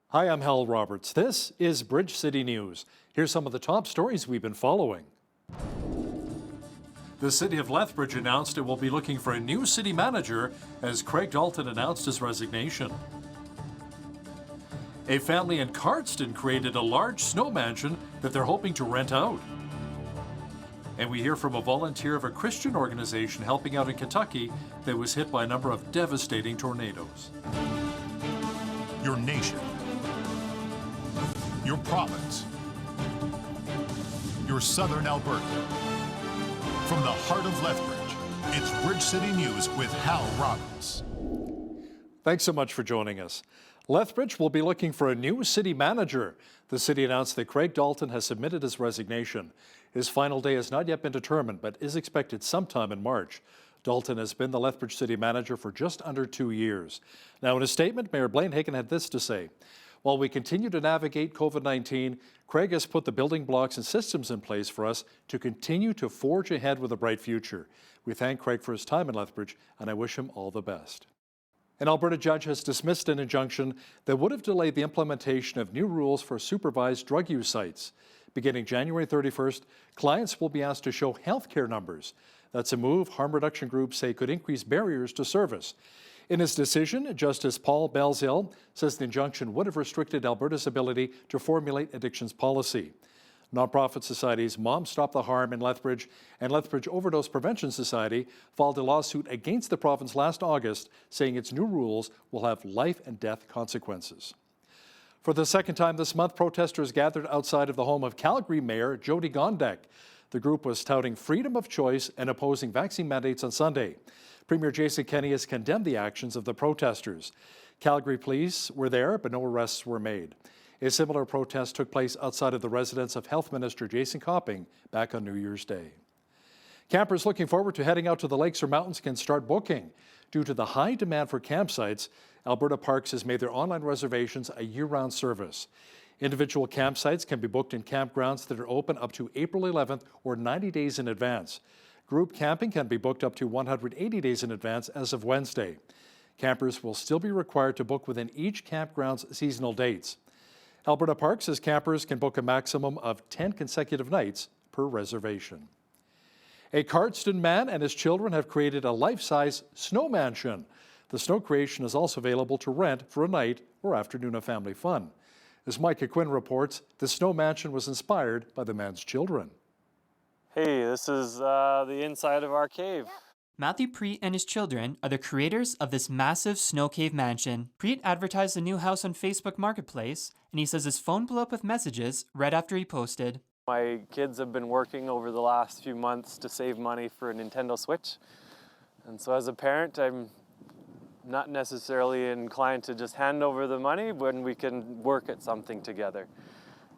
Hi, I'm Hal Roberts. This is Bridge City News. Here's some of the top stories we've been following. The city of Lethbridge announced it will be looking for a new city manager as Craig Dalton announced his resignation. A family in Cardston created a large snow mansion that they're hoping to rent out. And we hear from a volunteer of a Christian organization helping out in Kentucky that was hit by a number of devastating tornadoes. Your nation, your province, your southern Alberta. From the heart of Lethbridge, it's Bridge City News with Hal Roberts. Thanks so much for joining us. Lethbridge will be looking for a new city manager. The city announced that Craig Dalton has submitted his resignation. His final day has not yet been determined, but is expected sometime in March. Dalton has been the Lethbridge city manager for just under 2 years. Now, in a statement, Mayor Blaine Hagan had this to say: "While we continue to navigate COVID-19, Craig has put the building blocks and systems in place for us to continue to forge ahead with a bright future. We thank Craig for his time in Lethbridge, and I wish him all the best." An Alberta judge has dismissed an injunction that would have delayed the implementation of new rules for supervised drug use sites. Beginning January 31st, clients will be asked to show healthcare numbers. That's a move harm reduction groups say could increase barriers to service. In his decision, Justice Paul Belzile says the injunction would have restricted Alberta's ability to formulate addictions policy. Nonprofit societies Mom Stop the Harm in Lethbridge and Lethbridge Overdose Prevention Society filed a lawsuit against the province last August, saying its new rules will have life and death consequences. For the second time this month, protesters gathered outside of the home of Calgary Mayor Jyoti Gondek. The group was touting freedom of choice and opposing vaccine mandates on Sunday. Premier Jason Kenney has condemned the actions of the protesters. Calgary police were there, but no arrests were made. A similar protest took place outside of the residence of Health Minister Jason Copping back on New Year's Day. Campers looking forward to heading out to the lakes or mountains can start booking. Due to the high demand for campsites, Alberta Parks has made their online reservations a year-round service. Individual campsites can be booked in campgrounds that are open up to April 11th or 90 days in advance. Group camping can be booked up to 180 days in advance as of Wednesday. Campers will still be required to book within each campground's seasonal dates. Alberta Parks says campers can book a maximum of 10 consecutive nights per reservation. A Cardston man and his children have created a life-size snow mansion. The snow creation is also available to rent for a night or afternoon of family fun. As Micah Quinn reports, the snow mansion was inspired by the man's children. Hey, this is the inside of our cave. Matthew Preet and his children are the creators of this massive snow cave mansion. Preet advertised the new house on Facebook Marketplace, and he says his phone blew up with messages right after he posted. My kids have been working over the last few months to save money for a Nintendo Switch. And so as a parent, I'm not necessarily inclined to just hand over the money when we can work at something together.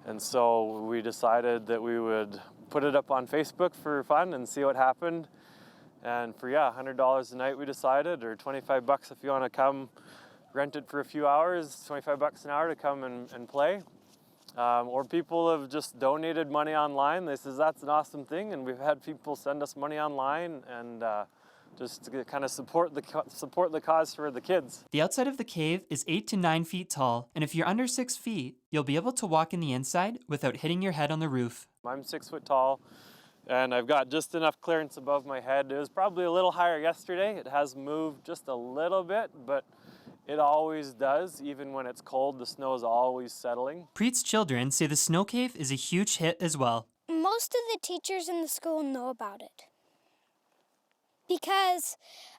And so we decided that we would put it up on Facebook for fun and see what happened. And for, $100 a night we decided, or 25 bucks if you want to come rent it for a few hours, 25 bucks an hour to come and play. Or people have just donated money online. They says that's an awesome thing, and we've had people send us money online and just to kind of support the cause for the kids. The outside of the cave is 8 to 9 feet tall, and if you're under 6 feet, you'll be able to walk in the inside without hitting your head on the roof. I'm 6 foot tall, and I've got just enough clearance above my head. It was probably a little higher yesterday. It has moved just a little bit, but it always does. Even when it's cold, the snow is always settling. Preet's children say the snow cave is a huge hit as well. Most of the teachers in the school know about it because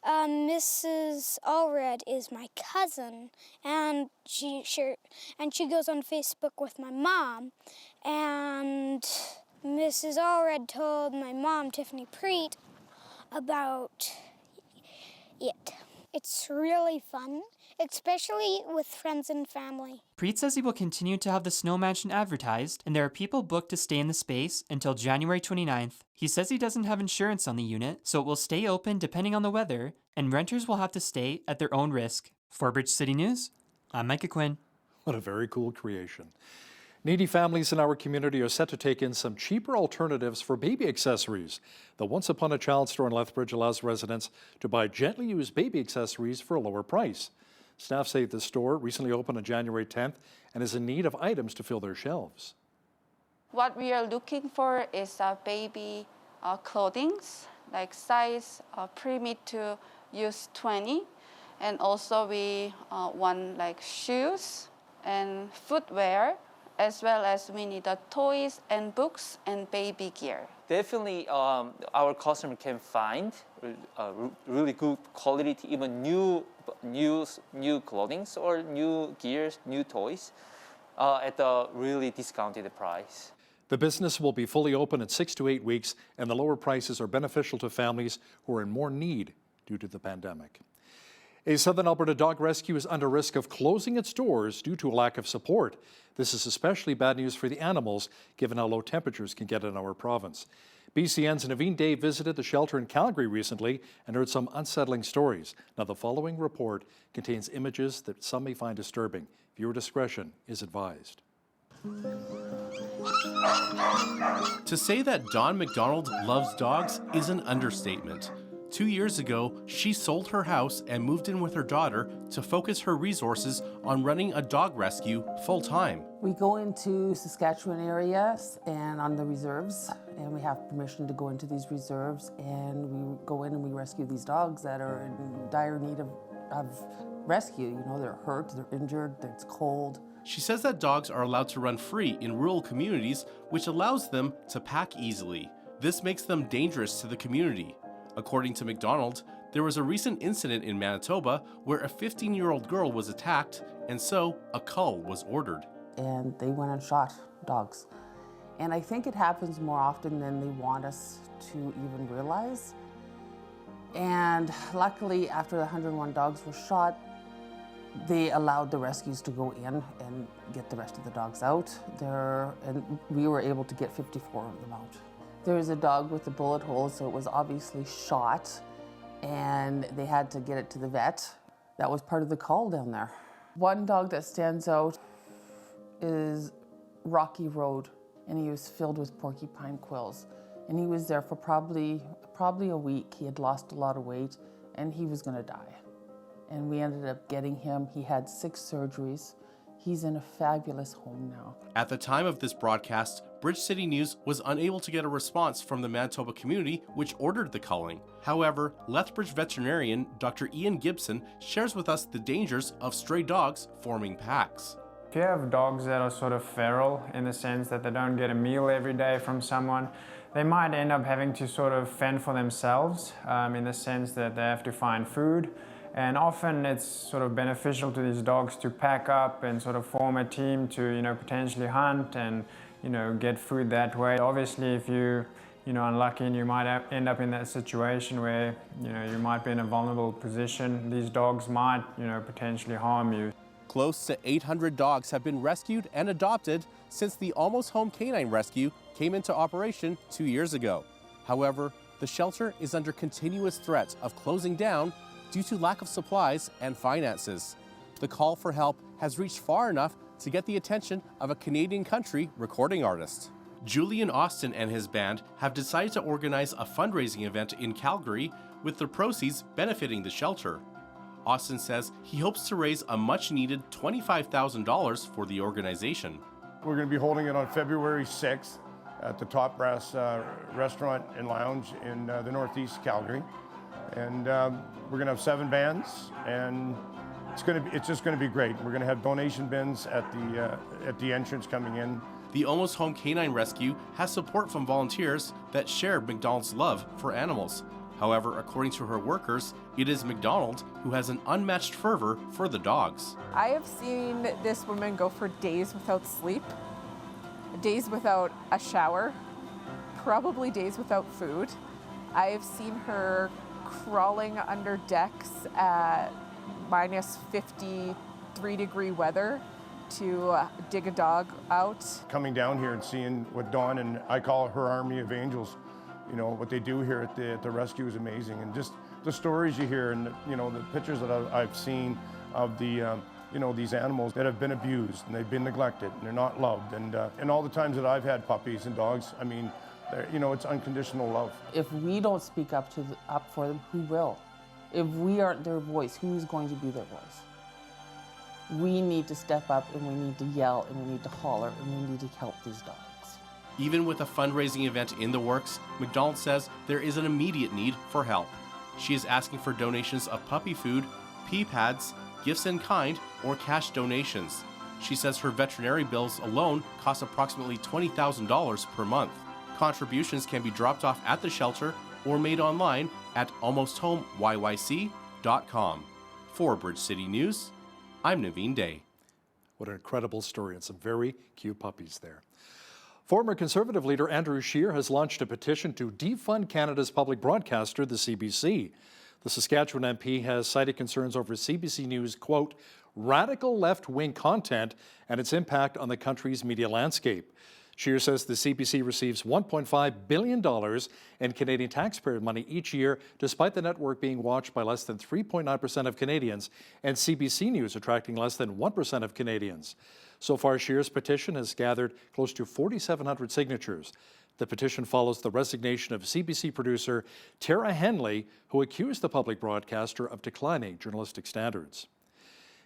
Mrs. Allred is my cousin, and she goes on Facebook with my mom, and Mrs. Allred told my mom, Tiffany Preet, about it. It's really fun, especially with friends and family. Preet says he will continue to have the snow mansion advertised, and there are people booked to stay in the space until January 29th. He says he doesn't have insurance on the unit, so it will stay open depending on the weather, and renters will have to stay at their own risk. For Bridge City News, I'm Micah Quinn. What a very cool creation. Needy families in our community are set to take in some cheaper alternatives for baby accessories. The Once Upon a Child store in Lethbridge allows residents to buy gently used baby accessories for a lower price. Staff say the store recently opened on January 10th and is in need of items to fill their shelves. What we are looking for is baby clothings, like size pre-mid to use 20. And also we want like shoes and footwear, as well as we need toys and books and baby gear. Definitely, our customer can find really good quality, even new clothing or new gears, new toys at a really discounted price. The business will be fully open in 6 to 8 weeks, and the lower prices are beneficial to families who are in more need due to the pandemic. A Southern Alberta dog rescue is under risk of closing its doors due to a lack of support. This is especially bad news for the animals, given how low temperatures can get in our province. BCN's Naveen Day visited the shelter in Calgary recently and heard some unsettling stories. Now, the following report contains images that some may find disturbing. Viewer discretion is advised. To say that Dawn McDonald loves dogs is an understatement. 2 years ago, she sold her house and moved in with her daughter to focus her resources on running a dog rescue full-time. We go into Saskatchewan areas and on the reserves, and we have permission to go into these reserves, and we go in and we rescue these dogs that are in dire need of rescue. You know, they're hurt, they're injured, it's cold. She says that dogs are allowed to run free in rural communities, which allows them to pack easily. This makes them dangerous to the community. According to McDonald, there was a recent incident in Manitoba where a 15-year-old girl was attacked, and so a cull was ordered. And they went and shot dogs. And I think it happens more often than they want us to even realize. And luckily, after the 101 dogs were shot, they allowed the rescues to go in and get the rest of the dogs out. And we were able to get 54 of them out. There was a dog with a bullet hole, so it was obviously shot, and they had to get it to the vet. That was part of the call down there. One dog that stands out is Rocky Road, and he was filled with porcupine quills. And he was there for probably a week. He had lost a lot of weight, and he was gonna die. And we ended up getting him. He had 6 surgeries. He's in a fabulous home now. At the time of this broadcast, Bridge City News was unable to get a response from the Manitoba community, which ordered the culling. However, Lethbridge veterinarian Dr. Ian Gibson shares with us the dangers of stray dogs forming packs. If you have dogs that are sort of feral in the sense that they don't get a meal every day from someone, they might end up having to sort of fend for themselves in the sense that they have to find food. And often it's sort of beneficial to these dogs to pack up and sort of form a team to, potentially hunt and, get food that way. Obviously, if you're, unlucky and you might end up in that situation where, you might be in a vulnerable position, these dogs might, potentially harm you. Close to 800 dogs have been rescued and adopted since the Almost Home Canine Rescue came into operation 2 years ago. However, the shelter is under continuous threat of closing down due to lack of supplies and finances. The call for help has reached far enough to get the attention of a Canadian country recording artist. Julian Austin and his band have decided to organize a fundraising event in Calgary with the proceeds benefiting the shelter. Austin says he hopes to raise a much-needed $25,000 for the organization. We're going to be holding it on February 6th at the Top Brass Restaurant and Lounge in the Northeast Calgary. And we're going to have 7 bands, and it's just going to be great. We're going to have donation bins at the entrance coming in. The Almost Home Canine Rescue has support from volunteers that share McDonald's love for animals. However, according to her workers, it is McDonald who has an unmatched fervor for the dogs. I have seen this woman go for days without sleep, days without a shower, probably days without food. I have seen her crawling under decks at minus 53-degree weather to dig a dog out. Coming down here and seeing what Dawn and I call her army of angels, what they do here at the rescue is amazing. And just the stories you hear and, the pictures that I've seen of the, these animals that have been abused and they've been neglected and they're not loved. And all the times that I've had puppies and dogs, I mean, it's unconditional love. If we don't speak up for them, who will? If we aren't their voice, who's going to be their voice? We need to step up and we need to yell and we need to holler and we need to help these dogs. Even with a fundraising event in the works, McDonald says there is an immediate need for help. She is asking for donations of puppy food, pee pads, gifts in kind, or cash donations. She says her veterinary bills alone cost approximately $20,000 per month. Contributions can be dropped off at the shelter or made online at almosthomeyc.com. For Bridge City News, I'm Naveen Day. What an incredible story, and some very cute puppies there. Former Conservative leader Andrew Scheer has launched a petition to defund Canada's public broadcaster, the CBC. The Saskatchewan MP has cited concerns over CBC News, quote, radical left-wing content and its impact on the country's media landscape. Scheer says the CBC receives $1.5 billion in Canadian taxpayer money each year, despite the network being watched by less than 3.9% of Canadians and CBC News attracting less than 1% of Canadians. So far, Scheer's petition has gathered close to 4,700 signatures. The petition follows the resignation of CBC producer Tara Henley, who accused the public broadcaster of declining journalistic standards.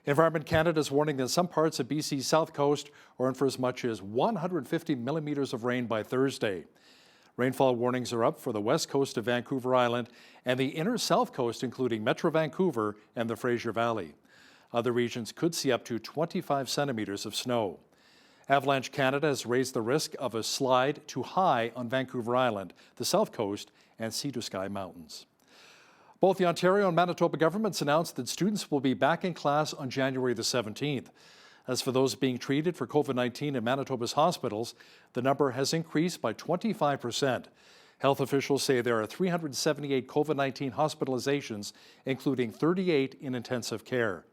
Environment Canada is warning that some parts of BC's south coast are in for as much as 150 millimeters of rain by Thursday. Rainfall warnings are up for the west coast of Vancouver Island and the inner south coast, including Metro Vancouver and the Fraser Valley. Other regions could see up to 25 centimeters of snow. Avalanche Canada has raised the risk of a slide to high on Vancouver Island, the south coast, and Sea to Sky Mountains. Both the Ontario and Manitoba governments announced that students will be back in class on January the 17th. As for those being treated for COVID-19 in Manitoba's hospitals, the number has increased by 25%. Health officials say there are 378 COVID-19 hospitalizations, including 38 in intensive care.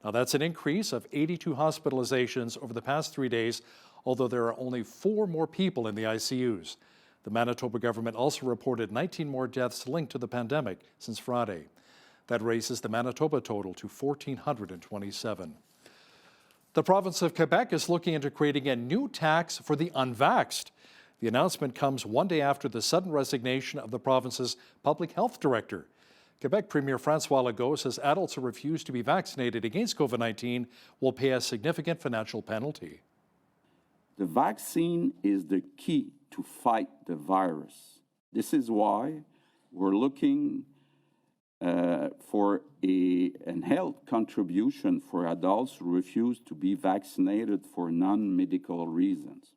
Now, that's an increase of 82 hospitalizations over the past 3 days, although there are only 4 more people in the ICUs. The Manitoba government also reported 19 more deaths linked to the pandemic since Friday. That raises the Manitoba total to 1,427. The province of Quebec is looking into creating a new tax for the unvaxxed. The announcement comes one day after the sudden resignation of the province's public health director. Quebec Premier François Legault says adults who refuse to be vaccinated against COVID-19 will pay a significant financial penalty. The vaccine is the key to fight the virus. This is why we're looking for an health contribution for adults who refuse to be vaccinated for non-medical reasons.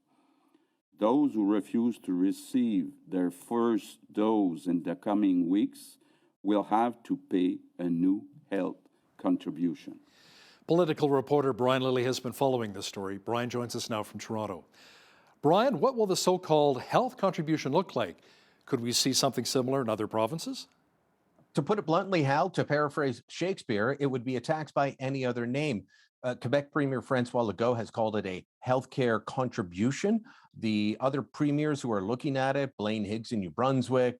Those who refuse to receive their first dose in the coming weeks will have to pay a new health contribution. Political reporter Brian Lilly has been following this story. Brian joins us now from Toronto. Brian, what will the so-called health contribution look like? Could we see something similar in other provinces? To put it bluntly, Hal, to paraphrase Shakespeare, it would be a tax by any other name. Quebec Premier François Legault has called it a healthcare contribution. The other premiers who are looking at it, Blaine Higgs in New Brunswick,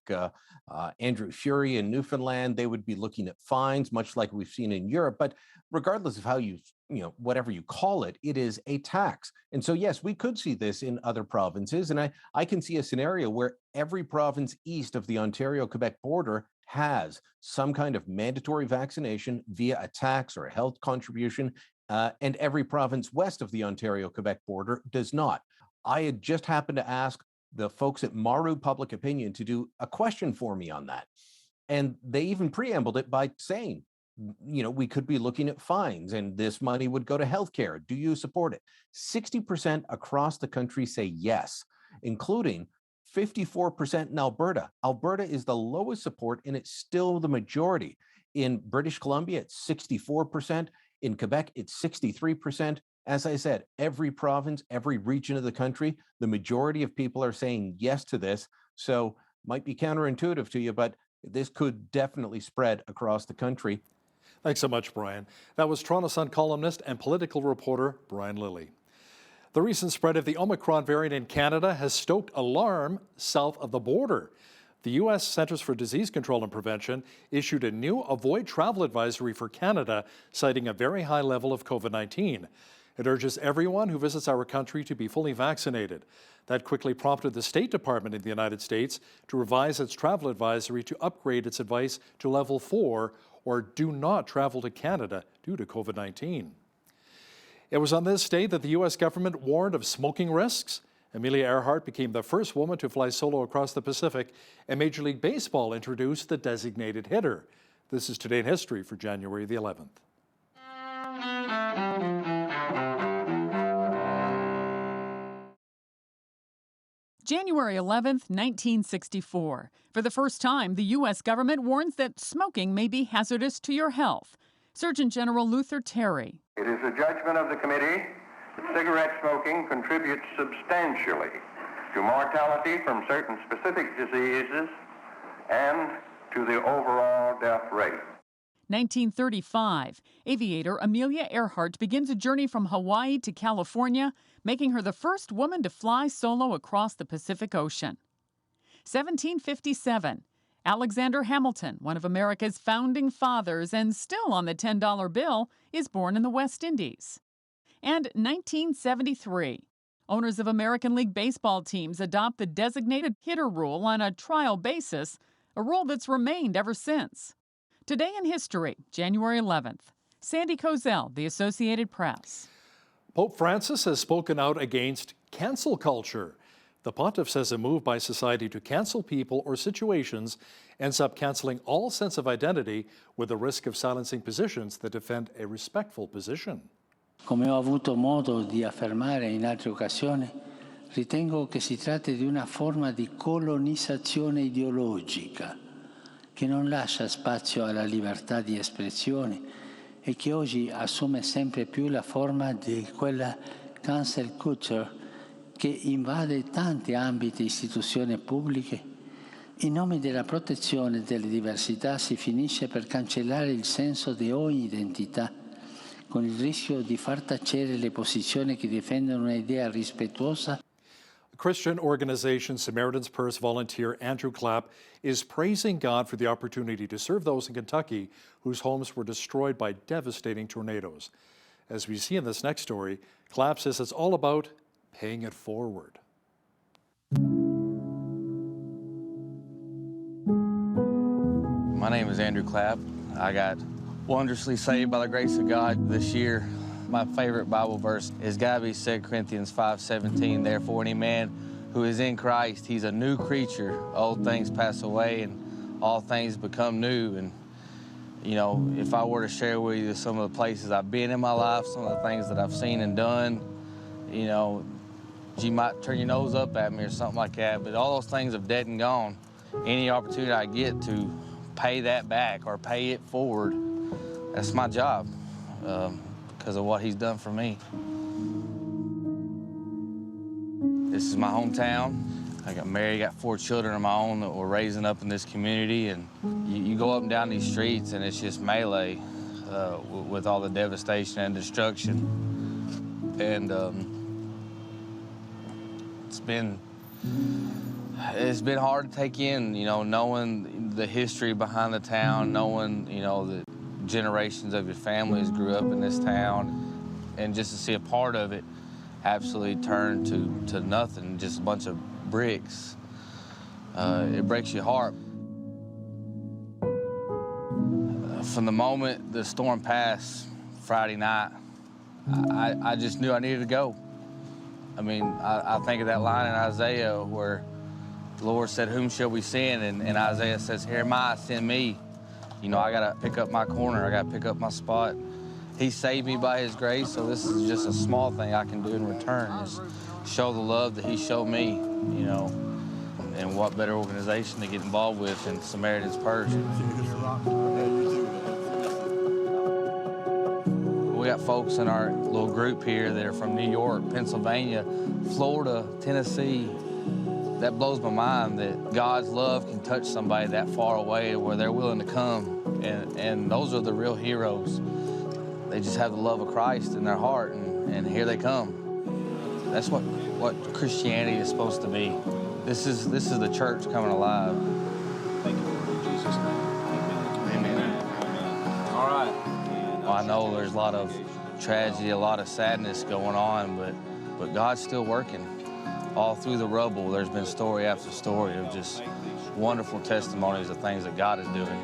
Andrew Furey in Newfoundland, they would be looking at fines, much like we've seen in Europe. But regardless of how whatever you call it, it is a tax. And so, yes, we could see this in other provinces. And I can see a scenario where every province east of the Ontario-Quebec border has some kind of mandatory vaccination via a tax or a health contribution, and every province west of the Ontario-Quebec border does not. I had just happened to ask the folks at Maru Public Opinion to do a question for me on that. And they even preambled it by saying, we could be looking at fines and this money would go to healthcare. Do you support it? 60% across the country say yes, including 54% in Alberta. Alberta is the lowest support and it's still the majority. In British Columbia, it's 64%. In Quebec, it's 63%. As I said, every province, every region of the country, the majority of people are saying yes to this. So might be counterintuitive to you, but this could definitely spread across the country. Thanks so much, Brian. That was Toronto Sun columnist and political reporter Brian Lilly. The recent spread of the Omicron variant in Canada has stoked alarm south of the border. The U.S. Centers for Disease Control and Prevention issued a new avoid travel advisory for Canada, citing a very high level of COVID-19. It urges everyone who visits our country to be fully vaccinated. That quickly prompted the State Department in the United States to revise its travel advisory to upgrade its advice to level 4, or do not travel to Canada due to COVID-19. It was on this day that the U.S. government warned of smoking risks. Amelia Earhart became the first woman to fly solo across the Pacific, and Major League Baseball introduced the designated hitter. This is Today in History for January the 11th. January 11th, 1964. For the first time, the U.S. government warns that smoking may be hazardous to your health. Surgeon General Luther Terry. It is the judgment of the committee that cigarette smoking contributes substantially to mortality from certain specific diseases and to the overall death rate. 1935. Aviator Amelia Earhart begins a journey from Hawaii to California, making her the first woman to fly solo across the Pacific Ocean. 1757. Alexander Hamilton, one of America's founding fathers and still on the $10 bill, is born in the West Indies. And 1973. Owners of American League baseball teams adopt the designated hitter rule on a trial basis, a rule that's remained ever since. Today in History, January 11th. Sandy Kozel, The Associated Press. Pope Francis has spoken out against cancel culture. The pontiff says a move by society to cancel people or situations ends up canceling all sense of identity, with the risk of silencing positions that defend a respectful position. Come ho avuto modo di affermare in altre occasioni, ritengo che si tratti di una forma di colonizzazione ideologica che non lascia spazio alla libertà di espressione e che oggi assume sempre più la forma di quella cancel culture che invade tanti ambiti e istituzioni pubbliche. In nome della protezione delle diversità si finisce per cancellare il senso di ogni identità, con il rischio di far tacere le posizioni che difendono un'idea rispettosa. Christian organization Samaritan's Purse volunteer Andrew Clapp is praising God for the opportunity to serve those in Kentucky whose homes were destroyed by devastating tornadoes. As we see in this next story, Clapp says it's all about paying it forward. My name is Andrew Clapp. I got wondrously saved by the grace of God this year. My favorite Bible verse is got to be 2 Corinthians 5:17. Therefore, any man who is in Christ, he's a new creature. Old things pass away and all things become new. And, you know, if I were to share with you some of the places I've been in my life, some of the things that I've seen and done, you know, you might turn your nose up at me or something like that, but all those things have dead and gone. Any opportunity I get to pay that back or pay it forward, that's my job. Because of what he's done for me. This is my hometown. I got married, got 4 children of my own that were raising up in this community, and you go up and down these streets and it's just melee with all the devastation and destruction. And it's been hard to take in, you know, knowing the history behind the town, knowing, you know, that generations of your families grew up in this town, and just to see a part of it absolutely turn to nothing, just a bunch of bricks. It breaks your heart. From the moment the storm passed Friday night, I just knew I needed to go. I mean, I think of that line in Isaiah where the Lord said, "Whom shall we send?" And Isaiah says, "Here am I, send me." You know, I gotta pick up my corner, I gotta pick up my spot. He saved me by his grace, so this is just a small thing I can do in return, is show the love that he showed me, you know. And what better organization to get involved with than Samaritan's Purse. We got folks in our little group here that are from New York, Pennsylvania, Florida, Tennessee. That blows my mind that God's love can touch somebody that far away where they're willing to come. And those are the real heroes. They just have the love of Christ in their heart, and here they come. That's what Christianity is supposed to be. This is the church coming alive. Thank you, Lord, in Jesus' name. Amen. All right. Well, I know there's a lot of tragedy, a lot of sadness going on, but God's still working. All through the rubble, there's been story after story of just wonderful testimonies of things that God is doing.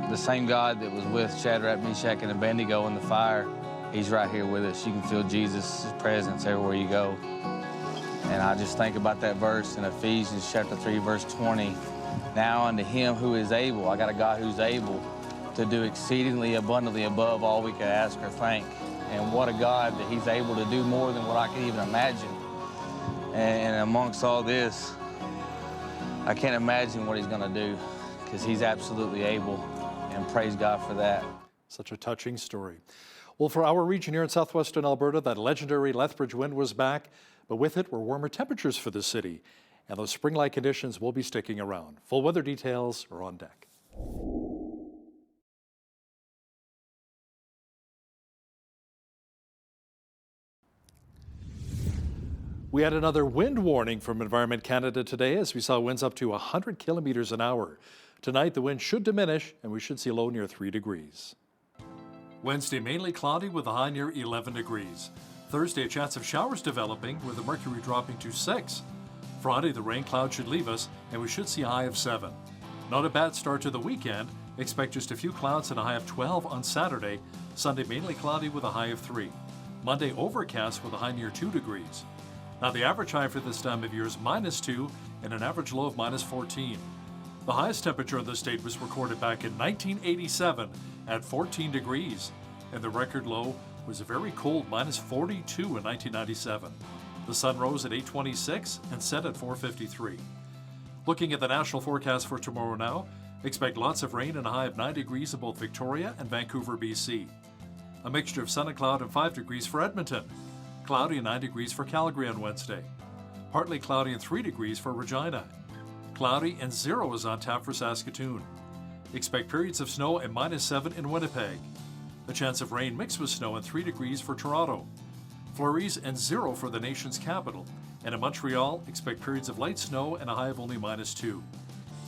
The same God that was with Shadrach, Meshach, and Abednego in the fire He's right here with us. You can feel Jesus' presence everywhere you go. And I just think about that verse in Ephesians chapter 3, verse 20. Now unto him who is able, I got a God who's able to do exceedingly abundantly above all we could ask or think. And what a God that he's able to do more than what I could even imagine. And amongst all this, I can't imagine what he's gonna do, because he's absolutely able, and praise God for that. Such a touching story. Well, for our region here in southwestern Alberta, that legendary Lethbridge wind was back, but with it were warmer temperatures for the city, and those spring-like conditions will be sticking around. Full weather details are on deck. We had another wind warning from Environment Canada today as we saw winds up to 100 kilometers an hour. Tonight, the wind should diminish and we should see a low near 3 degrees. Wednesday, mainly cloudy with a high near 11 degrees. Thursday, a chance of showers developing with the mercury dropping to 6. Friday, the rain cloud should leave us and we should see a high of 7. Not a bad start to the weekend. Expect just a few clouds and a high of 12 on Saturday. Sunday, mainly cloudy with a high of 3. Monday, overcast with a high near 2 degrees. Now the average high for this time of year is -2 and an average low of -14. The highest temperature in the state was recorded back in 1987 at 14 degrees, and the record low was a very cold -42 in 1997. The sun rose at 8:26 and set at 4:53. Looking at the national forecast for tomorrow now, expect lots of rain and a high of 9 degrees in both Victoria and Vancouver, BC. A mixture of sun and cloud and 5 degrees for Edmonton. Cloudy and 9 degrees for Calgary on Wednesday. Partly cloudy and 3 degrees for Regina. Cloudy and 0 is on tap for Saskatoon. Expect periods of snow and -7 in Winnipeg. A chance of rain mixed with snow and 3 degrees for Toronto. Flurries and 0 for the nation's capital. And in Montreal, expect periods of light snow and a high of only -2.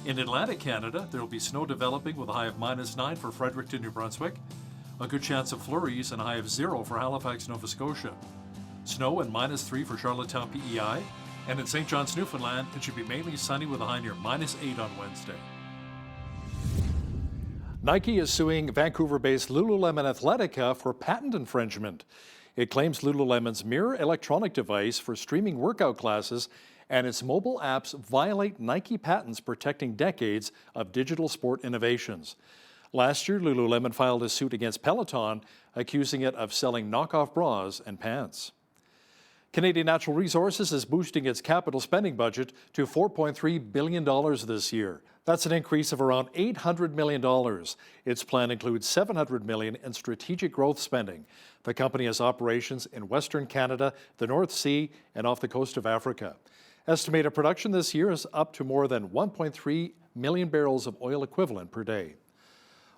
In Atlantic Canada, there will be snow developing with a high of -9 for Fredericton, New Brunswick. A good chance of flurries and a high of 0 for Halifax, Nova Scotia. Snow and -3 for Charlottetown, PEI, and in St. John's, Newfoundland, it should be mainly sunny with a high near -8 on Wednesday. Nike is suing Vancouver-based Lululemon Athletica for patent infringement. It claims Lululemon's Mirror electronic device for streaming workout classes and its mobile apps violate Nike patents protecting decades of digital sport innovations. Last year, Lululemon filed a suit against Peloton, accusing it of selling knockoff bras and pants. Canadian Natural Resources is boosting its capital spending budget to $4.3 billion this year. That's an increase of around $800 million. Its plan includes $700 million in strategic growth spending. The company has operations in Western Canada, the North Sea, and off the coast of Africa. Estimated production this year is up to more than 1.3 million barrels of oil equivalent per day.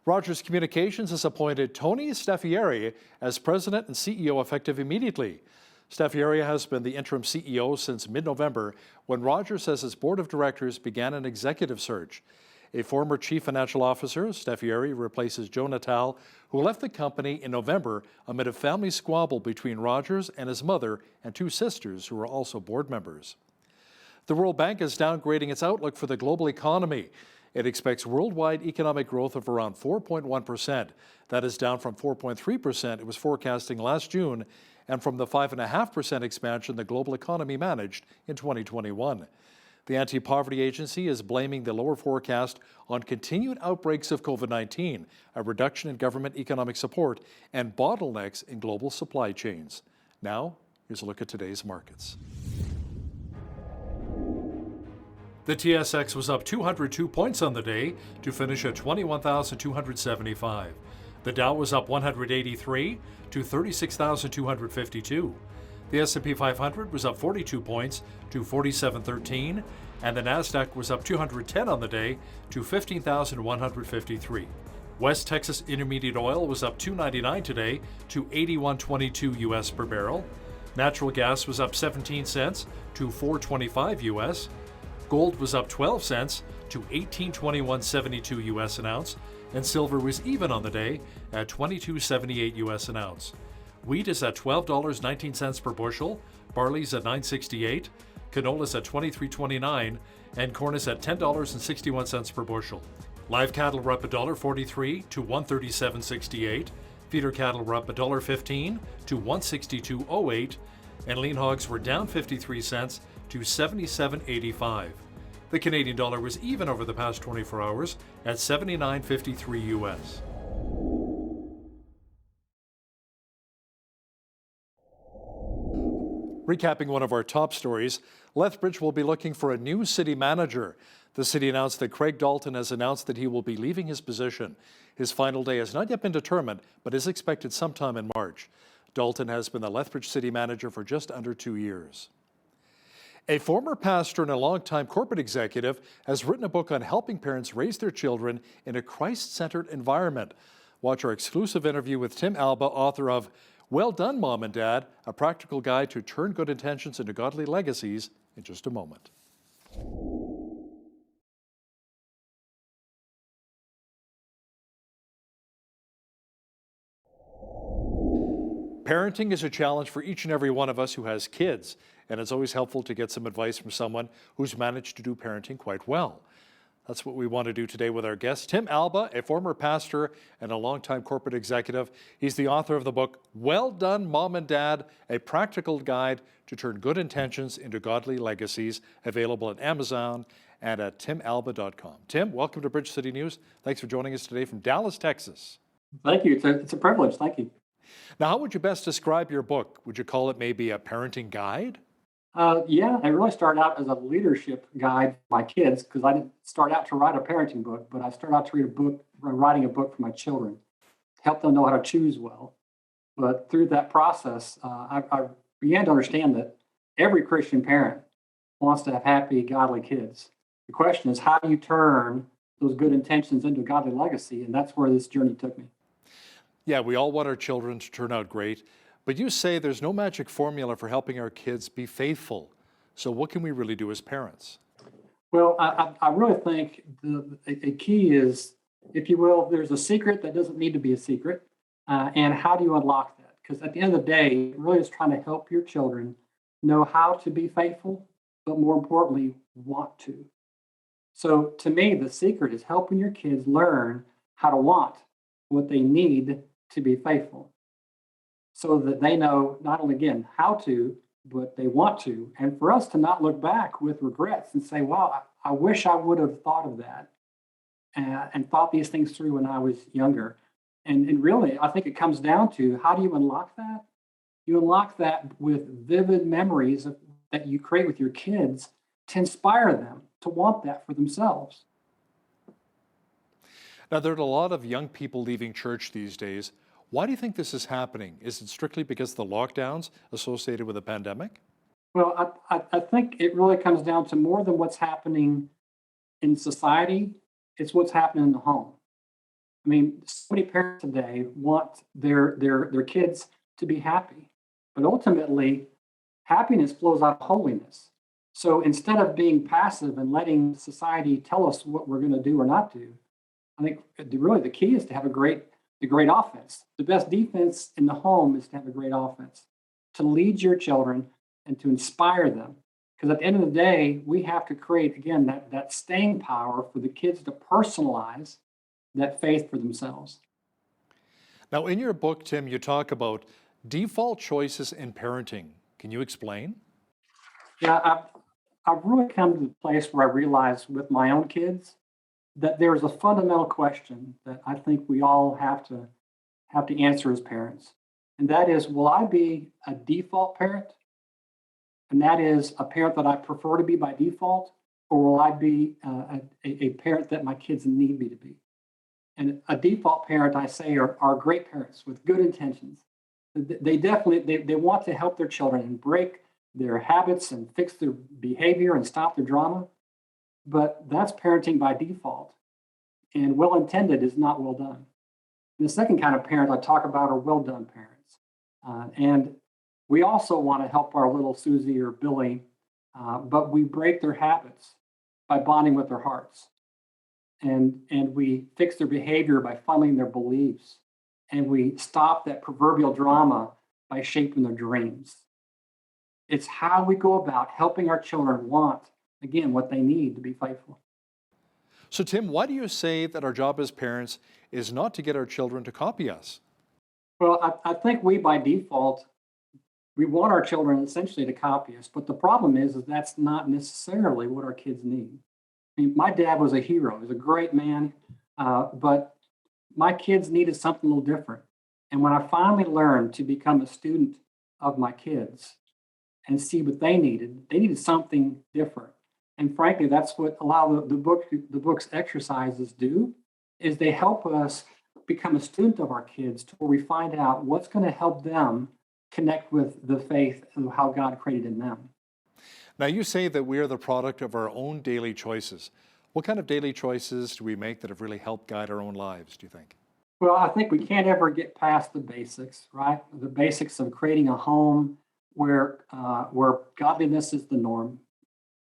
Rogers Communications has appointed Tony Staffieri as president and CEO effective immediately. Staffieri has been the interim CEO since mid-November when Rogers says its board of directors began an executive search. A former chief financial officer, Staffieri replaces Joe Natal, who left the company in November amid a family squabble between Rogers and his mother and 2 sisters who are also board members. The World Bank is downgrading its outlook for the global economy. It expects worldwide economic growth of around 4.1%. That is down from 4.3% it was forecasting last June and from the 5.5% expansion the global economy managed in 2021. The Anti-Poverty Agency is blaming the lower forecast on continued outbreaks of COVID-19, a reduction in government economic support, and bottlenecks in global supply chains. Now, here's a look at today's markets. The TSX was up 202 points on the day to finish at 21,275. The Dow was up 183 to 36,252. The S&P 500 was up 42 points to 4713, and the Nasdaq was up 210 on the day to 15,153. West Texas Intermediate Oil was up $2.99 today to $81.22 US per barrel. Natural gas was up 17 cents to $4.25 US. Gold was up 12 cents to $18.2172 US an ounce, and silver was even on the day at $22.78 US an ounce. Wheat is at $12.19 per bushel, barley's at $9.68, canola's at $23.29, and corn is at $10.61 per bushel. Live cattle were up $1.43 to $137.68, Feeder cattle were up $1.15 to $162.08, and lean hogs were down 53 cents to $77.85. The Canadian dollar was even over the past 24 hours at 79.53 US. Recapping one of our top stories, Lethbridge will be looking for a new city manager. The city announced that Craig Dalton has announced that he will be leaving his position. His final day has not yet been determined, but is expected sometime in March. Dalton has been the Lethbridge city manager for just under 2 years. A former pastor and a longtime corporate executive has written a book on helping parents raise their children in a Christ-centered environment. Watch our exclusive interview with Tim Alba, author of Well Done, Mom and Dad, a practical guide to turn good intentions into godly legacies, in just a moment. Parenting is a challenge for each and every one of us who has kids, and it's always helpful to get some advice from someone who's managed to do parenting quite well. That's what we want to do today with our guest, Tim Alba, a former pastor and a longtime corporate executive. He's the author of the book, Well Done, Mom and Dad, a practical guide to turn good intentions into godly legacies, available at Amazon and at timalba.com. Tim, welcome to Bridge City News. Thanks for joining us today from Dallas, Texas. Thank you. It's a privilege. Thank you. Now, how would you best describe your book? Would you call it maybe a parenting guide? Yeah, I really started out as a leadership guide for my kids because I didn't start out to write a parenting book, but I started out to writing a book for my children to help them know how to choose well. But through that process, I began to understand that every Christian parent wants to have happy, godly kids. The question is, how do you turn those good intentions into a godly legacy? And that's where this journey took me. Yeah, we all want our children to turn out great, but you say there's no magic formula for helping our kids be faithful. So what can we really do as parents? Well, I really think a key is, if you will, there's a secret that doesn't need to be a secret. And how do you unlock that? Because at the end of the day, it really is trying to help your children know how to be faithful, but more importantly, want to. So to me, the secret is helping your kids learn how to want what they need to be faithful, so that they know not only, again, how to, but they want to. And for us to not look back with regrets and say, wow, I wish I would have thought of that and thought these things through when I was younger. And really, I think it comes down to, how do you unlock that? You unlock that with vivid memories that you create with your kids to inspire them to want that for themselves. Now, there are a lot of young people leaving church these days. Why do you think this is happening? Is it strictly because of the lockdowns associated with the pandemic? Well, I think it really comes down to more than what's happening in society. It's what's happening in the home. I mean, so many parents today want their kids to be happy, but ultimately, happiness flows out of holiness. So instead of being passive and letting society tell us what we're going to do or not do, I think really the key is to have a great offense. The best defense in the home is to have a great offense, to lead your children and to inspire them. Because at the end of the day, we have to create, again, that staying power for the kids to personalize that faith for themselves. Now, in your book, Tim, you talk about default choices in parenting. Can you explain? Yeah, I've really come to the place where I realize with my own kids that there's a fundamental question that I think we all have to answer as parents. And that is, will I be a default parent? And that is a parent that I prefer to be by default, or will I be a parent that my kids need me to be? And a default parent, I say, are great parents with good intentions. They definitely, they want to help their children and break their habits and fix their behavior and stop their drama. But that's parenting by default. And well-intended is not well done. And the second kind of parent I talk about are well-done parents. And we also want to help our little Susie or Billy, but we break their habits by bonding with their hearts. And we fix their behavior by funneling their beliefs. And we stop that proverbial drama by shaping their dreams. It's how we go about helping our children want, again, what they need to be faithful. So, Tim, why do you say that our job as parents is not to get our children to copy us? Well, I think we by default, we want our children essentially to copy us, but the problem is that's not necessarily what our kids need. I mean, my dad was a hero. He was a great man, but my kids needed something a little different. And when I finally learned to become a student of my kids and see what they needed something different. And frankly, that's what a lot of the book's exercises do, is they help us become a student of our kids to where we find out what's going to help them connect with the faith of how God created in them. Now, you say that we are the product of our own daily choices. What kind of daily choices do we make that have really helped guide our own lives, do you think? Well, I think we can't ever get past the basics, right? The basics of creating a home where godliness is the norm,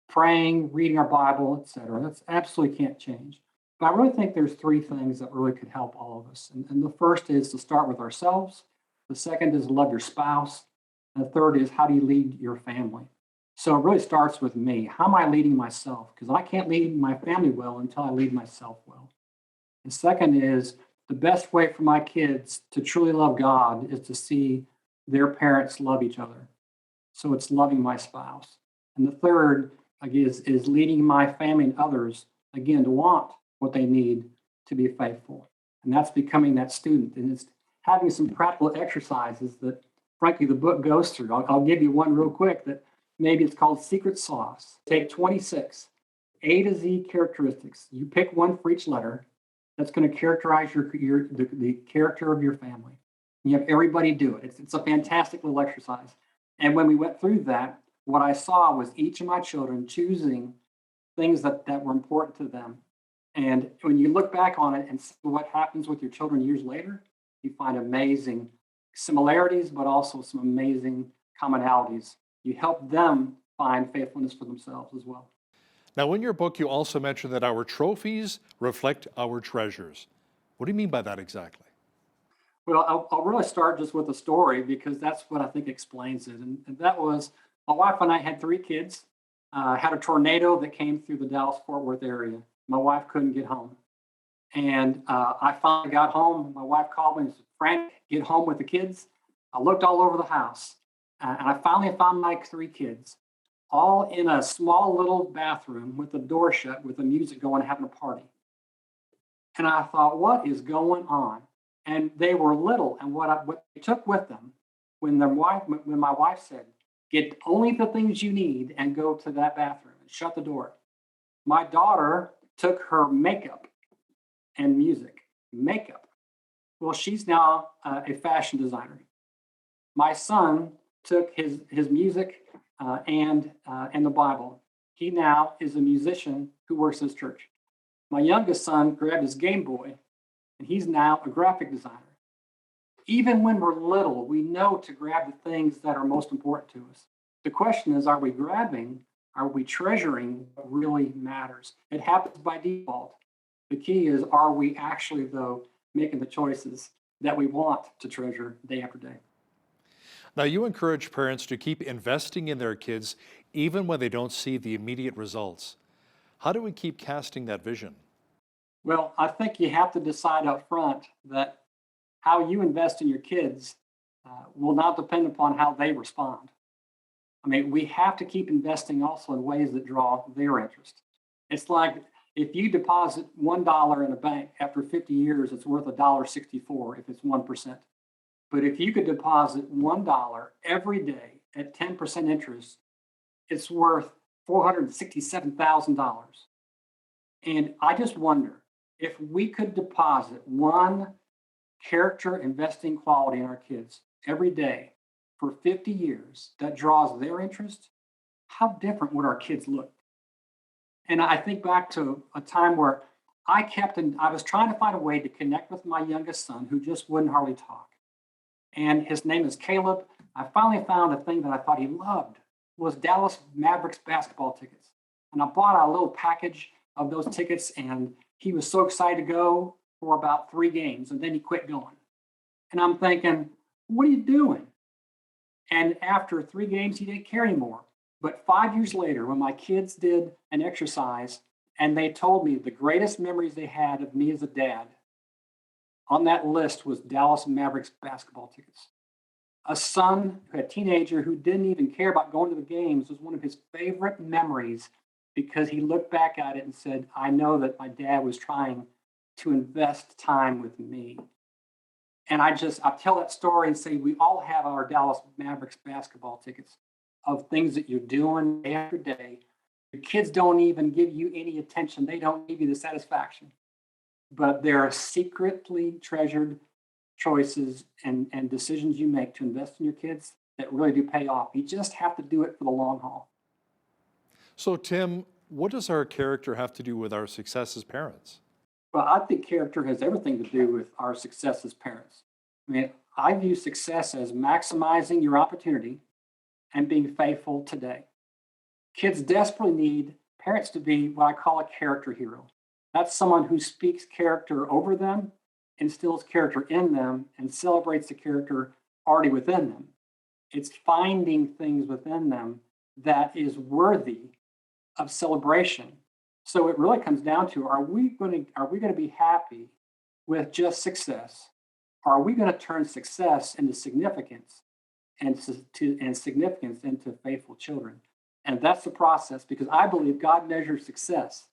praying, reading our Bible, etc. That's absolutely can't change. But I really think there's three things that really could help all of us. And the first is to start with ourselves. The second is to love your spouse. And the third is how do you lead your family? So it really starts with me. How am I leading myself? Because I can't lead my family well until I lead myself well. And second is the best way for my kids to truly love God is to see their parents love each other. So it's loving my spouse. And the third is leading my family and others, again, to want what they need to be faithful. And that's becoming that student. And it's having some practical exercises that, frankly, the book goes through. I'll give you one real quick that maybe it's called Secret Sauce. Take 26 A to Z characteristics. You pick one for each letter that's going to characterize the character of your family. You have everybody do it. It's a fantastic little exercise. And when we went through that, what I saw was each of my children choosing things that were important to them. And when you look back on it and see what happens with your children years later, you find amazing similarities, but also some amazing commonalities. You help them find faithfulness for themselves as well. Now, in your book, you also mentioned that our trophies reflect our treasures. What do you mean by that exactly? Well, I'll really start just with a story because that's what I think explains it. And that was my wife and I had three kids, had a tornado that came through the Dallas-Fort Worth area. My wife couldn't get home. And I finally got home. My wife called me and said, Frank, get home with the kids. I looked all over the house. And I finally found my three kids, all in a small little bathroom with the door shut, with the music going, having a party. And I thought, what is going on? And they were little. And what they took with them when my wife said, get only the things you need and go to that bathroom and shut the door. My daughter took her makeup and music. Makeup. Well, she's now a fashion designer. My son took his music and the Bible. He now is a musician who works at his church. My youngest son grabbed his Game Boy, and he's now a graphic designer. Even when we're little, we know to grab the things that are most important to us. The question is, are we grabbing? Are we treasuring what really matters? It happens by default. The key is, are we actually, though, making the choices that we want to treasure day after day? Now, you encourage parents to keep investing in their kids even when they don't see the immediate results. How do we keep casting that vision? Well, I think you have to decide up front that how you invest in your kids will not depend upon how they respond. I mean, we have to keep investing also in ways that draw their interest. It's like if you deposit $1 in a bank, after 50 years, it's worth $1.64 if it's 1%. But if you could deposit $1 every day at 10% interest, it's worth $467,000. And I just wonder if we could deposit one character investing quality in our kids every day for 50 years that draws their interest, how different would our kids look? And I think back to a time where I was trying to find a way to connect with my youngest son who just wouldn't hardly talk. And his name is Caleb. I finally found a thing that I thought he loved. It was Dallas Mavericks basketball tickets. And I bought a little package of those tickets, and he was so excited to go for about 3 games, and then he quit going. And I'm thinking, what are you doing? And after 3 games, he didn't care anymore. But 5 years later, when my kids did an exercise and they told me the greatest memories they had of me as a dad, On that list was Dallas Mavericks basketball tickets. A son, a teenager who didn't even care about going to the games, was one of his favorite memories because he looked back at it and said, I know that my dad was trying to invest time with me. And I tell that story and say, we all have our Dallas Mavericks basketball tickets of things that you're doing day after day. Your kids don't even give you any attention. They don't give you the satisfaction. But there are secretly treasured choices and decisions you make to invest in your kids that really do pay off. You just have to do it for the long haul. So, Tim, what does our character have to do with our success as parents? Well, I think character has everything to do with our success as parents. I mean, I view success as maximizing your opportunity and being faithful today. Kids desperately need parents to be what I call a character hero. That's someone who speaks character over them, instills character in them, and celebrates the character already within them. It's finding things within them that is worthy of celebration. So it really comes down to, are we going to be happy with just success? Or are we going to turn success into significance and significance into faithful children? And that's the process, because I believe God measures success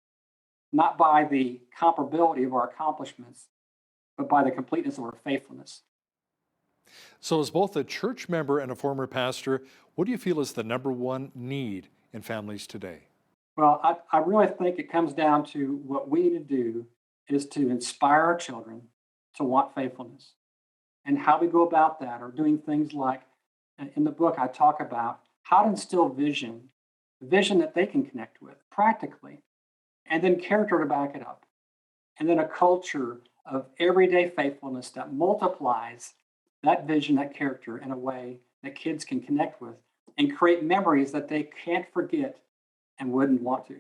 not by the comparability of our accomplishments, but by the completeness of our faithfulness. So, as both a church member and a former pastor, what do you feel is the number one need in families today? Well, I really think it comes down to what we need to do is to inspire our children to want faithfulness. And how we go about that are doing things like, in the book, I talk about how to instill vision that they can connect with practically, and then character to back it up. And then a culture of everyday faithfulness that multiplies that vision, that character in a way that kids can connect with and create memories that they can't forget and wouldn't want to.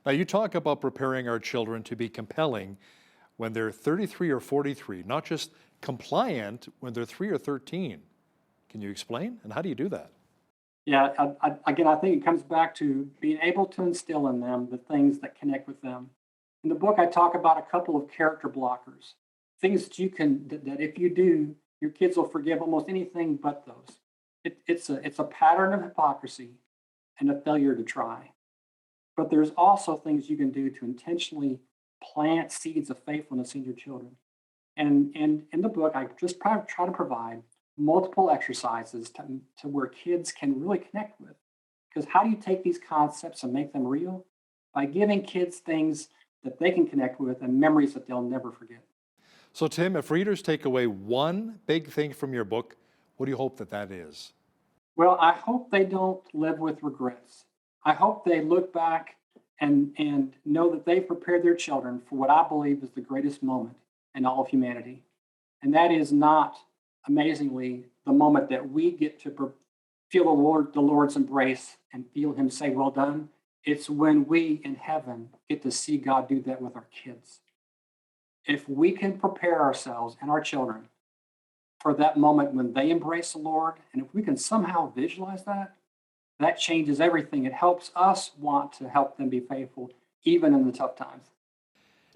Now, you talk about preparing our children to be compelling when they're 33 or 43, not just compliant when they're 3 or 13. Can you explain? And how do you do that? Yeah, again, I think it comes back to being able to instill in them the things that connect with them. In the book, I talk about a couple of character blockers, things that you can, that if you do, your kids will forgive almost anything but those. It's a pattern of hypocrisy and a failure to try. But there's also things you can do to intentionally plant seeds of faithfulness in your children. And in the book, I just try to provide multiple exercises to where kids can really connect with. Because how do you take these concepts and make them real? By giving kids things that they can connect with and memories that they'll never forget. So, Tim, if readers take away one big thing from your book, what do you hope that is? Well, I hope they don't live with regrets. I hope they look back and know that they've prepared their children for what I believe is the greatest moment in all of humanity. And that is not, amazingly, the moment that we get to feel the Lord's embrace and feel him say, well done. It's when we in heaven get to see God do that with our kids. If we can prepare ourselves and our children for that moment when they embrace the Lord, and if we can somehow visualize that, that changes everything. It helps us want to help them be faithful, even in the tough times.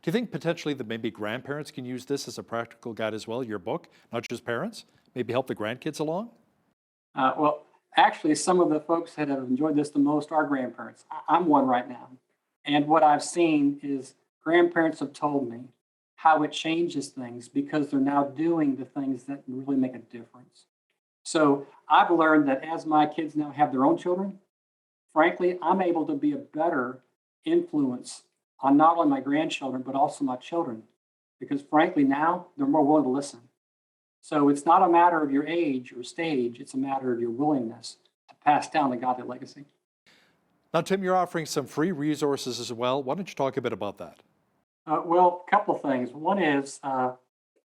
Do you think potentially that maybe grandparents can use this as a practical guide as well, your book, not just parents? Maybe help the grandkids along? Well, actually, some of the folks that have enjoyed this the most are grandparents. I'm one right now. And what I've seen is grandparents have told me how it changes things because they're now doing the things that really make a difference. So I've learned that as my kids now have their own children, frankly, I'm able to be a better influence on not only my grandchildren, but also my children. Because frankly, now they're more willing to listen. So it's not a matter of your age or stage, it's a matter of your willingness to pass down the godly legacy. Now, Tim, you're offering some free resources as well. Why don't you talk a bit about that? Well, a couple of things. One is on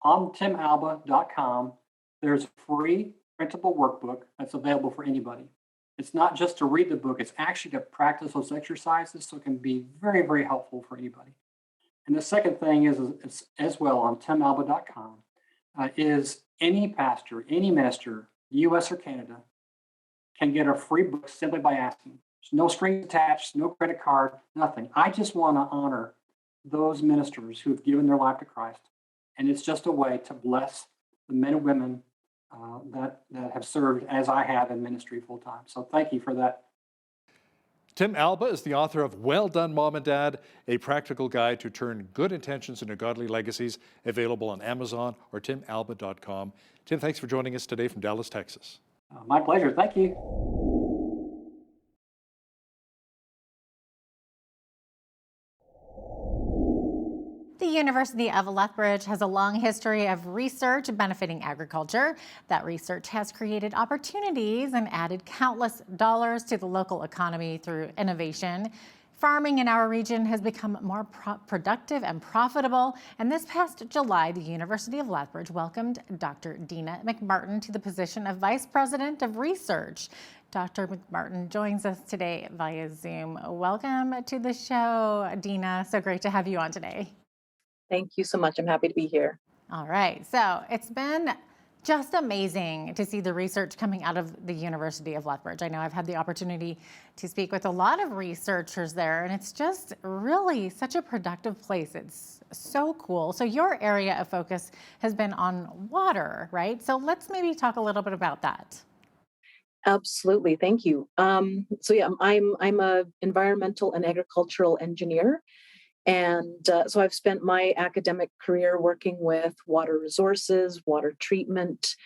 timalba.com, there's a free printable workbook that's available for anybody. It's not just to read the book, it's actually to practice those exercises, so it can be very, very helpful for anybody. And the second thing is as well on timalba.com, is any pastor, any minister, US or Canada, can get a free book simply by asking. There's no strings attached, no credit card, nothing. I just want to honor those ministers who have given their life to Christ. And it's just a way to bless the men and women that have served as I have in ministry full time. So thank you for that. Tim Alba is the author of Well Done, Mom and Dad, a practical guide to turn good intentions into godly legacies, available on Amazon or timalba.com. Tim, thanks for joining us today from Dallas, Texas. My pleasure. Thank you. The University of Lethbridge has a long history of research benefiting agriculture. That research has created opportunities and added countless dollars to the local economy through innovation. Farming in our region has become more productive and profitable, and this past July, the University of Lethbridge welcomed Dr. Dina McMartin to the position of Vice President of Research. Dr. McMartin joins us today via Zoom. Welcome to the show, Dina. So great to have you on today. Thank you so much. I'm happy to be here. All right. So it's been just amazing to see the research coming out of the University of Lethbridge. I know I've had the opportunity to speak with a lot of researchers there, and it's just really such a productive place. It's so cool. So your area of focus has been on water, right? So let's maybe talk a little bit about that. Absolutely. Thank you. So yeah, I'm a environmental and agricultural engineer. And so I've spent my academic career working with water resources, water treatment,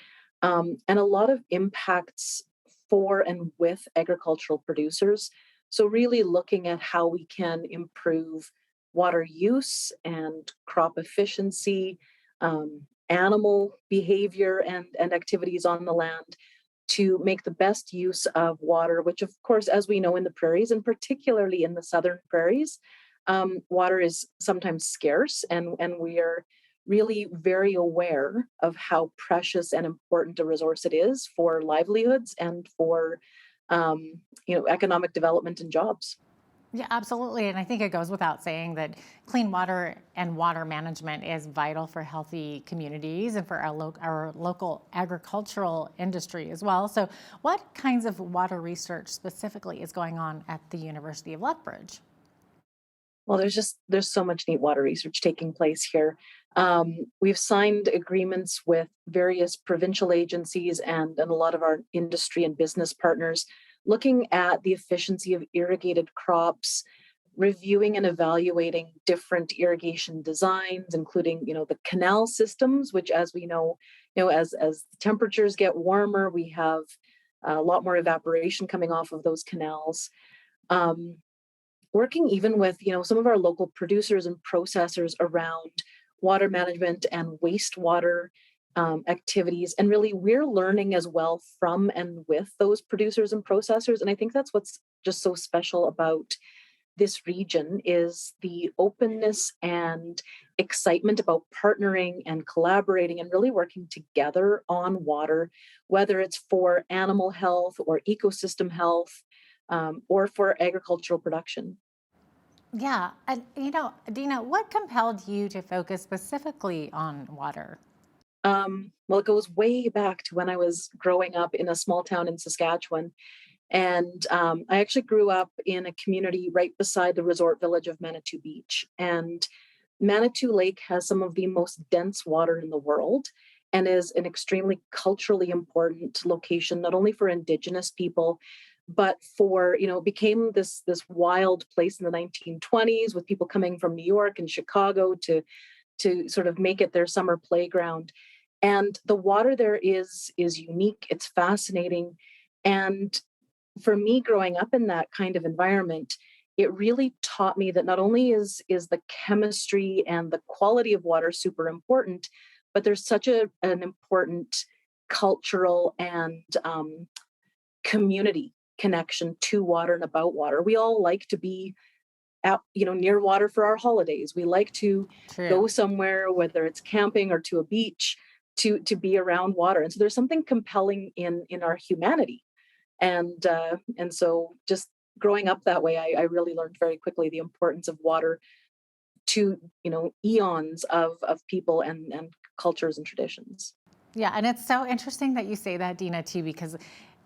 and a lot of impacts for and with agricultural producers. So really looking at how we can improve water use and crop efficiency, animal behavior and activities on the land to make the best use of water, which of course, as we know in the prairies, and particularly in the southern prairies, water is sometimes scarce, and we are really very aware of how precious and important a resource it is for livelihoods and for economic development and jobs. Yeah, absolutely. And I think it goes without saying that clean water and water management is vital for healthy communities and for our local agricultural industry as well. So what kinds of water research specifically is going on at the University of Lethbridge? Well, there's so much neat water research taking place here. We've signed agreements with various provincial agencies and a lot of our industry and business partners, looking at the efficiency of irrigated crops, reviewing and evaluating different irrigation designs, including the canal systems, which, as we know, as temperatures get warmer, we have a lot more evaporation coming off of those canals. Working even with some of our local producers and processors around water management and wastewater activities, and really we're learning as well from and with those producers and processors. And I think that's what's just so special about this region is the openness and excitement about partnering and collaborating and really working together on water, whether it's for animal health or ecosystem health, or for agricultural production. Yeah. And, Dina, what compelled you to focus specifically on water? Well, it goes way back to when I was growing up in a small town in Saskatchewan. And I actually grew up in a community right beside the resort village of Manitou Beach. And Manitou Lake has some of the most dense water in the world and is an extremely culturally important location, not only for Indigenous people, but for, it became this wild place in the 1920s with people coming from New York and Chicago to sort of make it their summer playground. And the water there is unique, it's fascinating. And for me, growing up in that kind of environment, it really taught me that not only is the chemistry and the quality of water super important, but there's such an important cultural and community connection to water and about water. We all like to be out, near water for our holidays. We like to go somewhere, whether it's camping or to a beach, to be around water. And so there's something compelling in our humanity. And so just growing up that way, I really learned very quickly the importance of water to, eons of people and cultures and traditions. Yeah, and it's so interesting that you say that, Dina, too, because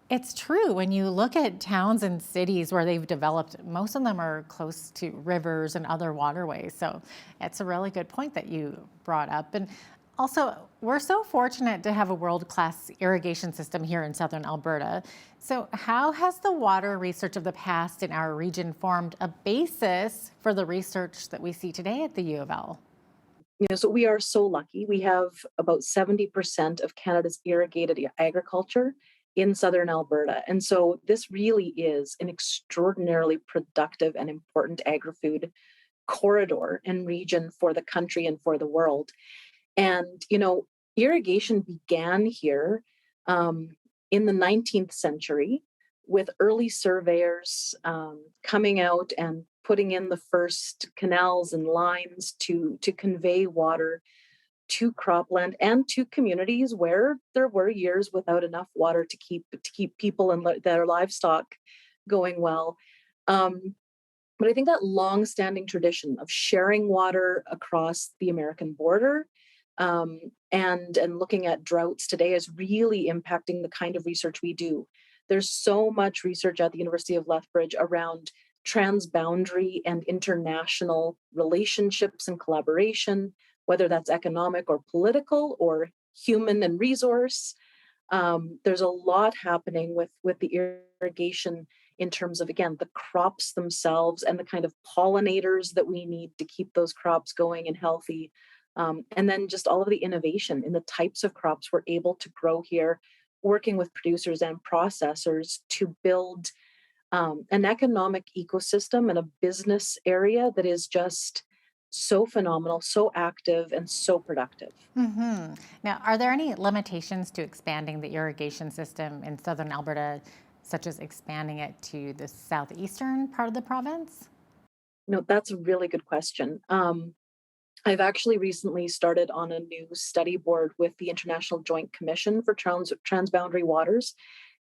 It's true. When you look at towns and cities where they've developed, most of them are close to rivers and other waterways. So it's a really good point that you brought up. And also, we're so fortunate to have a world-class irrigation system here in southern Alberta. So how has the water research of the past in our region formed a basis for the research that we see today at the U of L? So we are so lucky. We have about 70% of Canada's irrigated agriculture in southern Alberta. And so this really is an extraordinarily productive and important agri-food corridor and region for the country and for the world. And, irrigation began here in the 19th century with early surveyors coming out and putting in the first canals and lines to convey water to cropland and to communities where there were years without enough water to keep people and their livestock going well. But I think that long-standing tradition of sharing water across the American border and looking at droughts today is really impacting the kind of research we do. There's so much research at the University of Lethbridge around transboundary and international relationships and collaboration, whether that's economic or political or human and resource. There's a lot happening with the irrigation in terms of, again, the crops themselves and the kind of pollinators that we need to keep those crops going and healthy. And then just all of the innovation in the types of crops we're able to grow here, working with producers and processors to build an economic ecosystem and a business area that is just so phenomenal, so active, and so productive. Now, are there any limitations to expanding the irrigation system in southern Alberta, such as expanding it to the southeastern part of the province? No, that's a really good question. I've actually recently started on a new study board with the International Joint Commission for Transboundary Waters,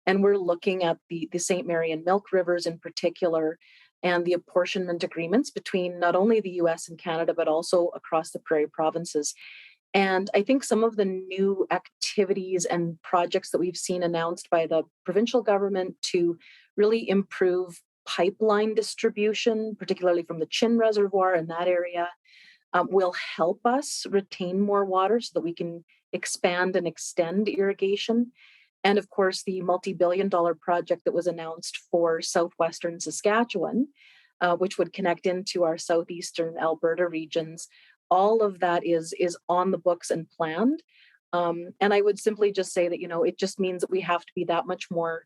and we're looking at the St. Mary and Milk Rivers in particular, and the apportionment agreements between not only the US and Canada, but also across the Prairie provinces. And I think some of the new activities and projects that we've seen announced by the provincial government to really improve pipeline distribution, particularly from the Chin Reservoir in that area, will help us retain more water so that we can expand and extend irrigation. And of course, the multi-billion-dollar project that was announced for southwestern Saskatchewan, which would connect into our southeastern Alberta regions, all of that is on the books and planned. And I would simply just say that, it just means that we have to be that much more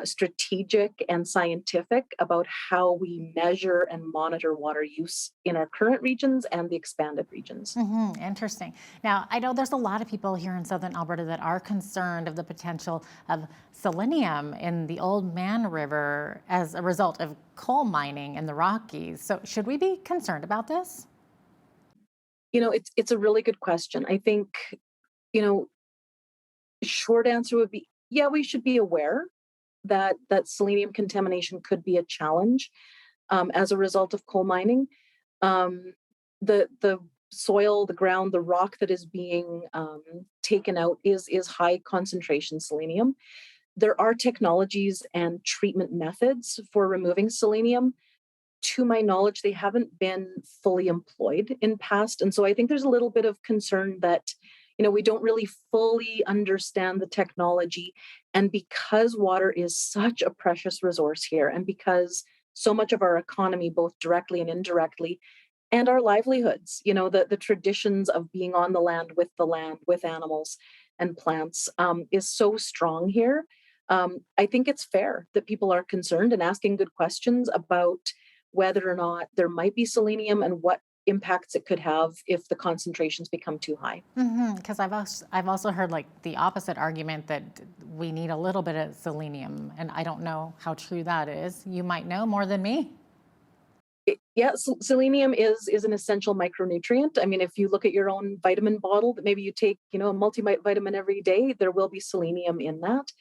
strategic and scientific about how we measure and monitor water use in our current regions and the expanded regions. Interesting. Now, I know there's a lot of people here in southern Alberta that are concerned of the potential of selenium in the Old Man River as a result of coal mining in the Rockies. So should we be concerned about this? It's a really good question. I think, short answer would be, yeah, we should be aware that selenium contamination could be a challenge as a result of coal mining. The soil, the ground, the rock that is being taken out is high concentration selenium. There are technologies and treatment methods for removing selenium. To my knowledge, they haven't been fully employed in past. And so I think there's a little bit of concern that we don't really fully understand the technology. And because water is such a precious resource here, and because so much of our economy, both directly and indirectly, and our livelihoods, the traditions of being on the land, with animals and plants is so strong here. I think it's fair that people are concerned and asking good questions about whether or not there might be selenium and what impacts it could have if the concentrations become too high. Because I've also heard the opposite argument that we need a little bit of selenium, and I don't know how true that is. You might know more than me. Selenium is an essential micronutrient. I mean, if you look at your own vitamin bottle that maybe you take, a multivitamin every day, there will be selenium in that.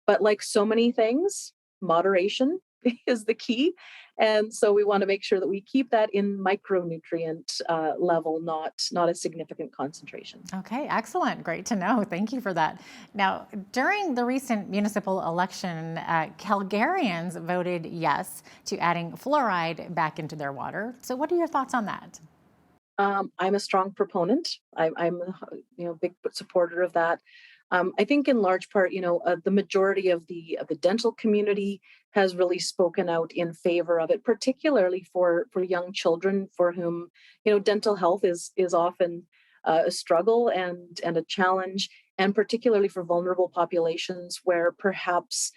But like so many things, moderation is the key. And so we want to make sure that we keep that in micronutrient level, not a significant concentration. Okay, excellent. Great to know. Thank you for that. Now, during the recent municipal election, Calgarians voted yes to adding fluoride back into their water. So what are your thoughts on that? I'm a strong proponent. I'm a big supporter of that. I think in large part, the majority of the dental community has really spoken out in favor of it, particularly for young children for whom dental health is often a struggle and a challenge, and particularly for vulnerable populations where perhaps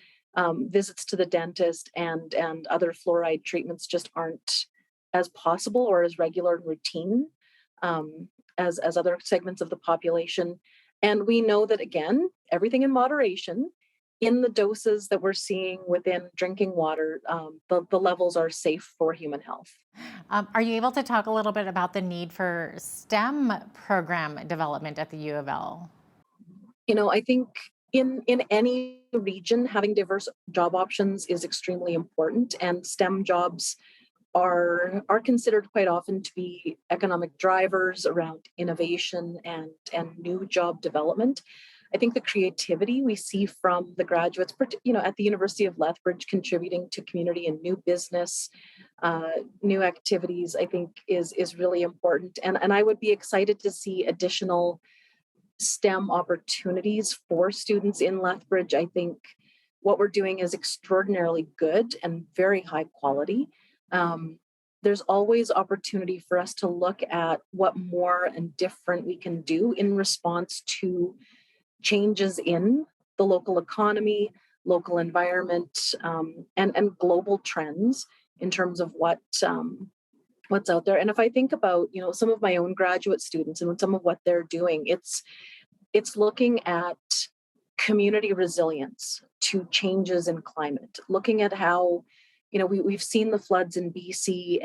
visits to the dentist and other fluoride treatments just aren't as possible or as regular and routine as other segments of the population. And we know that, again, everything in moderation. In the doses that we're seeing within drinking water, the levels are safe for human health. Are you able to talk a little bit about the need for STEM program development at the U of L? I think in any region, having diverse job options is extremely important, and STEM jobs are considered quite often to be economic drivers around innovation and new job development. I think the creativity we see from the graduates, at the University of Lethbridge, contributing to community and new business, new activities, I think is really important. And I would be excited to see additional STEM opportunities for students in Lethbridge. I think what we're doing is extraordinarily good and very high quality. There's always opportunity for us to look at what more and different we can do in response to changes in the local economy, local environment, and global trends in terms of what's out there. And if I think about some of my own graduate students and some of what they're doing, it's looking at community resilience to changes in climate, looking at how we've seen the floods in BC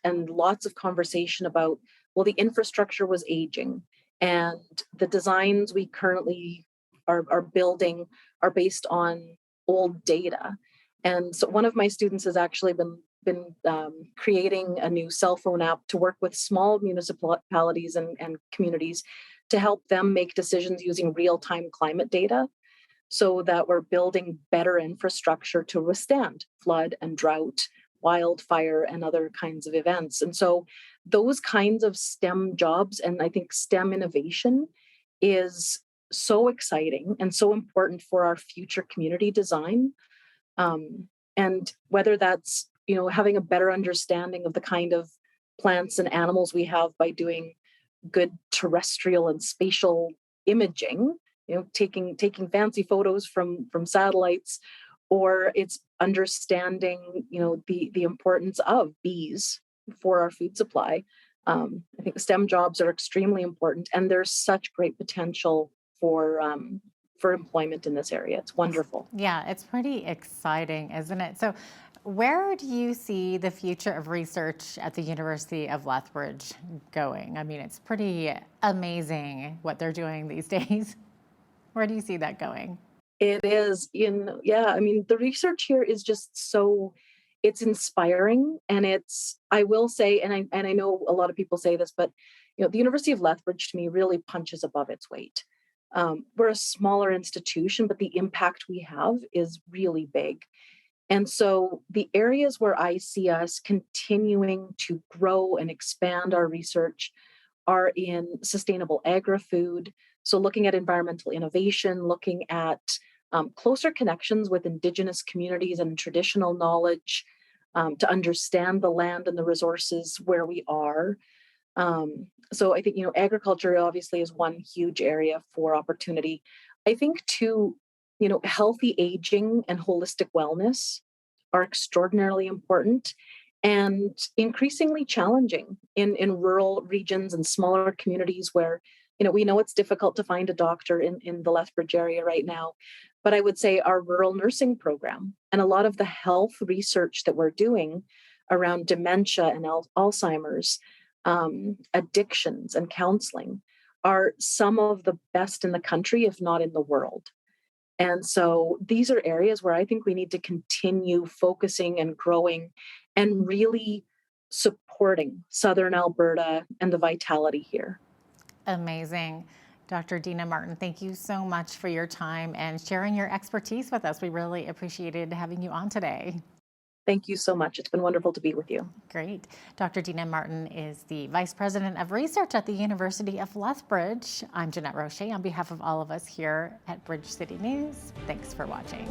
and lots of conversation about, well, the infrastructure was aging and the designs we currently are building are based on old data. And so one of my students has actually been creating a new cell phone app to work with small municipalities and communities to help them make decisions using real-time climate data, so that we're building better infrastructure to withstand flood and drought, wildfire, and other kinds of events. And so those kinds of STEM jobs, and I think STEM innovation is so exciting and so important for our future community design. And whether that's, having a better understanding of the kind of plants and animals we have by doing good terrestrial and spatial imaging, taking fancy photos from satellites, or it's understanding, the importance of bees for our food supply. I think STEM jobs are extremely important, and there's such great potential for employment in this area. It's wonderful. Yeah, it's pretty exciting, isn't it? So where do you see the future of research at the University of Lethbridge going? I mean, it's pretty amazing what they're doing these days. Where do you see that going? It is the research here is just it's inspiring, and I will say, and I know a lot of people say this, but the University of Lethbridge to me really punches above its weight. We're a smaller institution, but the impact we have is really big. And so the areas where I see us continuing to grow and expand our research are in sustainable agri-food. So looking at environmental innovation, looking at closer connections with Indigenous communities and traditional knowledge to understand the land and the resources where we are. So I think, agriculture obviously is one huge area for opportunity. I think too, healthy aging and holistic wellness are extraordinarily important and increasingly challenging in rural regions and smaller communities where, we know it's difficult to find a doctor in the Lethbridge area right now. But I would say our rural nursing program and a lot of the health research that we're doing around dementia and Alzheimer's, addictions and counseling are some of the best in the country, if not in the world. And so these are areas where I think we need to continue focusing and growing and really supporting Southern Alberta and the vitality here. Amazing. Dr. Dina Martin, thank you so much for your time and sharing your expertise with us. We really appreciated having you on today. Thank you so much. It's been wonderful to be with you. Great. Dr. Dina Martin is the Vice President of Research at the University of Lethbridge. I'm Jeanette Roche on behalf of all of us here at Bridge City News. Thanks for watching.